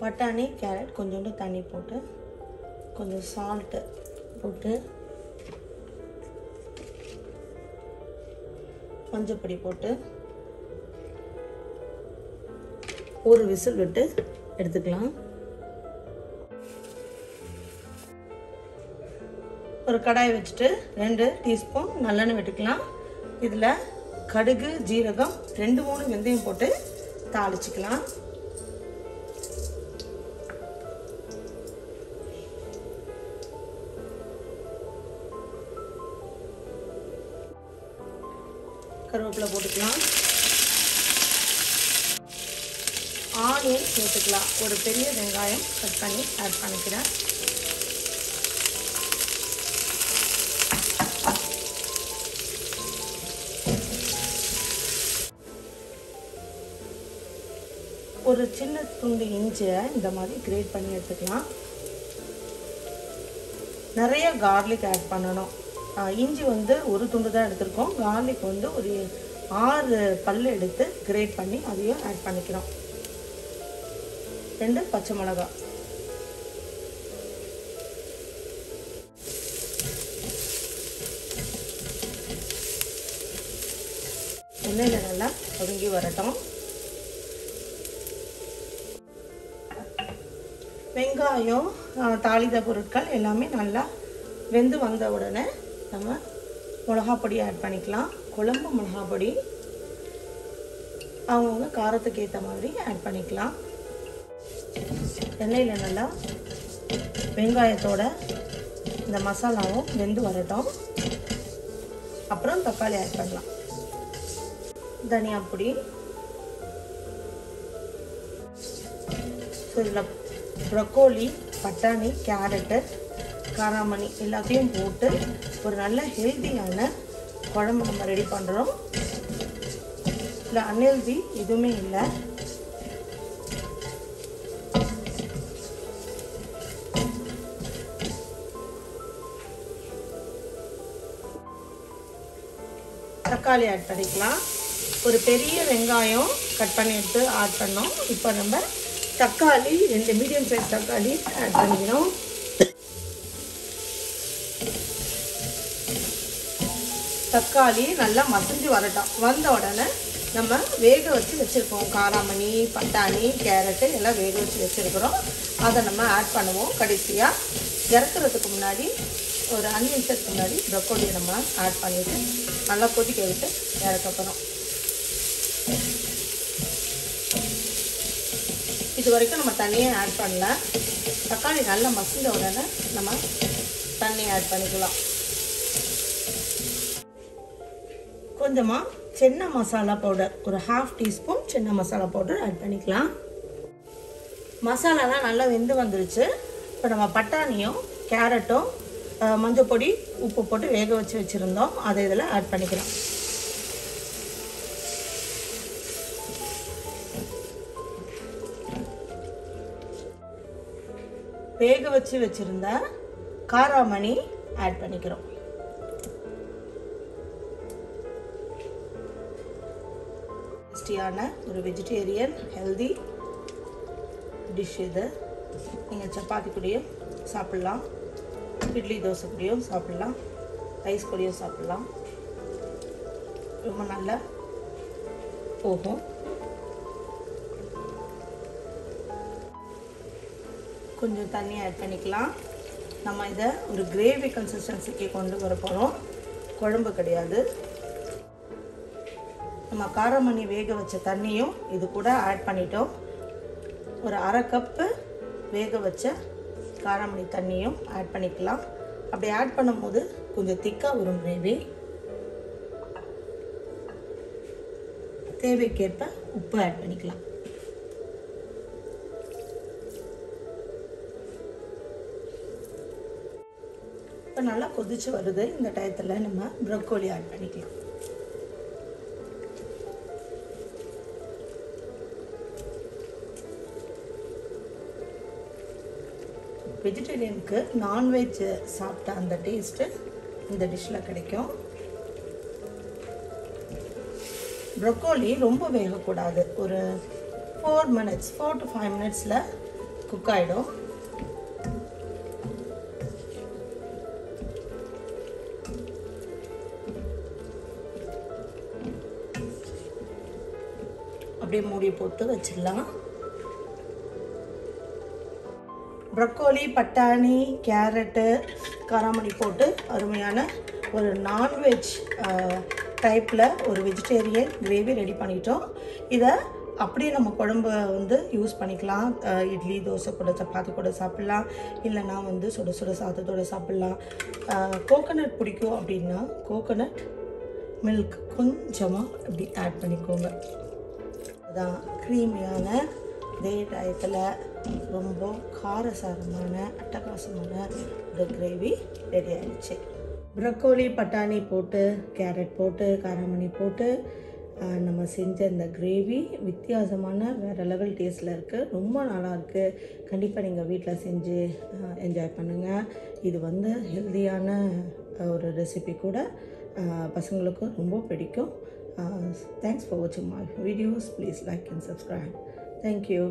பட்டாணி கேரட் கொஞ்சோண்டு தண்ணி போட்டு கொஞ்சம் சால்ட்டு போட்டு மஞ்சப்பொடி போட்டு ஒரு விசில் விட்டு எடுத்துக்கலாம். ஒரு கடாய் வச்சுட்டு 2 டீஸ்பூன் நல்லெண்ணெய் விட்டுக்கலாம். இதில் கடுகு ஜீரகம் 2-3 வெந்தயம் போட்டு தாளிச்சுக்கலாம். கருவேப்பிலை போட்டுக்கலாம். ஆனியன் சேர்த்துக்கலாம். ஒரு பெரிய வெங்காயம் கட் பண்ணி ஆட் பண்ணிக்கிறேன். ஒரு சின்ன துண்டு இஞ்சியை இந்த மாதிரி கிரேட் பண்ணி எடுத்துக்கலாம். நிறைய கார்லிக் ஆட் பண்ணணும். இஞ்சி வந்து ஒரு துண்டு தான் எடுத்துருக்கோம். கார்லிக் வந்து ஒரு 6 பல் எடுத்து கிரேட் பண்ணி அதையும் ஆட் பண்ணிக்கிறோம். 2 பச்சை மிளகாய், எண்ணெயில் நல்லா ஒதுங்கி வரட்டும். வெங்காயம் தாளித பொருட்கள் எல்லாமே நல்லா வெந்து வந்த உடனே நம்ம மிளகாப்பொடி ஆட் பண்ணிக்கலாம். குழம்பு மிளகாப்பொடி அவங்கவுங்க காரத்துக்கு ஏற்ற மாதிரி ஆட் பண்ணிக்கலாம். எண்ணெயில் நல்லா வெங்காயத்தோட இந்த மசாலாவும் வெந்து வரட்டும். அப்புறம் தக்காளி ஆட் பண்ணலாம். தனியா பொடி, இதில் ப்ரொக்கோலி, பட்டாணி, கேரட்டு, காராமணி எல்லாத்தையும் போட்டு ஒரு நல்ல ஹெல்த்தியான குழம்பு நம்ம ரெடி பண்ணுறோம். இல்லை அன்ஹெல்தி எதுவுமே இல்லை. தக்காளி ஆட் பண்ணிக்கலாம். ஒரு பெரிய வெங்காயம் கட் பண்ணி எடுத்து ஆட் பண்ணோம். இப்போ நம்ம தக்காளி 2 மீடியம் சைஸ் தக்காளி ஆட் பண்ணிக்கிறோம். தக்காளி நல்லா மசிஞ்சு வரட்டும். வந்த உடனே நம்ம வேக வச்சு வச்சுருக்கோம். காராமணி, பட்டாணி, கேரட்டு எல்லாம் வேக வச்சு வச்சுருக்கிறோம். அதை நம்ம ஆட் பண்ணுவோம். கடைசியாக இறக்குறதுக்கு முன்னாடி ஒரு 5 நிமிஷத்துக்கு முன்னாடி ப்ரொக்கோலியை நம்ம ஆட் பண்ணிவிட்டு நல்லா கொதிக்க விட்டு இறக்கப்போகிறோம். இது வரைக்கும் நம்ம தண்ணியை ஆட் பண்ணல. தக்காளி நல்லா மசிஞ்ச உடனே நம்ம தண்ணி ஆட் பண்ணிக்கலாம். கொஞ்சமாக சென்னா மசாலா பவுடர், ஒரு 1/2 டீஸ்பூன் சென்னா மசாலா பவுடர் ஆட் பண்ணிக்கலாம். மசாலாலாம் நல்லா வெந்து வந்துருச்சு. இப்போ நம்ம பட்டாணியும் கேரட்டும் மஞ்சள் பொடி உப்பு போட்டு வேக வச்சு வச்சுருந்தோம். அதை இதில் ஆட் பண்ணிக்கலாம். வேக வச்சு வச்சுருந்த காராமணி ஆட் பண்ணிக்கிறோம். டேஸ்டியான ஒரு வெஜிடேரியன் ஹெல்தி டிஷ் இது. நீங்கள் சப்பாத்தி கூடயும் சாப்பிட்லாம், இட்லி தோசை கூடயும் சாப்பிட்லாம், ரைஸ் கூடயும் சாப்பிட்லாம். ரொம்ப நல்லா போகும். கொஞ்சம் தண்ணி ஆட் பண்ணிக்கலாம். நம்ம இதை ஒரு கிரேவி கன்சிஸ்டன்சிக்கு கொண்டு வர போகிறோம். குழம்பு கிடையாது. நம்ம காராமணி வேக வச்ச தண்ணியும் இது கூட ஆட் பண்ணிட்டோம். ஒரு 1/2 கப்பு வேக வச்ச காராமணி தண்ணியும் ஆட் பண்ணிக்கலாம். அப்படி ஆட் பண்ணும்போது கொஞ்சம் திக்காக வரும் கிரேவி. தேவைக்கேற்ப உப்பு ஆட் பண்ணிக்கலாம். இப்போ நல்லா கொதிச்சு வருது. இந்த டயத்தில் நம்ம ப்ரொக்கோலி ஆட் பண்ணிக்கலாம். வெஜிடேரியனுக்கு நான்வெஜ் சாப்பிட்ட அந்த டேஸ்ட்டு இந்த டிஷ்ஷில் கிடைக்கும். ப்ரொக்கோலி ரொம்ப வேகக்கூடாது. ஒரு 4 to 5 மினிட்ஸில் குக் ஆகிடும். அப்படியே மூடி போட்டு வச்சிடலாம். ப்ரொக்கோலி, பட்டாணி, கேரட்டு, காராமணி போட்டு அருமையான ஒரு நான்வெஜ் டைப்பில் ஒரு வெஜிடேரியன் கிரேவி ரெடி பண்ணிட்டோம். இதை அப்படியே நம்ம குழம்பு வந்து யூஸ் பண்ணிக்கலாம். இட்லி, தோசை கூட, சப்பாத்தி கூட சாப்பிட்லாம். இல்லைனா வந்து சுட சுட சாதத்தோடு சாப்பிட்லாம். கோகோனட் பிடிக்கும் அப்படின்னா கோகோனட் மில்க் கொஞ்சமாக அப்படி ஆட் பண்ணிக்கோங்க. அதுதான் க்ரீமியான இதே டயத்தில் ரொம்ப காரசாரமான அட்டகாசமான ஒரு கிரேவி ரெடி ஆகிடுச்சு. ப்ரொக்கோலி, பட்டாணி போட்டு, கேரட் போட்டு, காராமணி போட்டு நம்ம செஞ்ச இந்த கிரேவி வித்தியாசமான வேறு லெவல் டேஸ்ட்டில் இருக்குது. ரொம்ப நல்லாயிருக்கு. கண்டிப்பாக நீங்கள் வீட்டில் செஞ்சு என்ஜாய் பண்ணுங்கள். இது வந்து ஹெல்தியான ஒரு ரெசிபி கூட. பசங்களுக்கும் ரொம்ப பிடிக்கும். Thanks for watching my videos. Please like and subscribe. Thank you.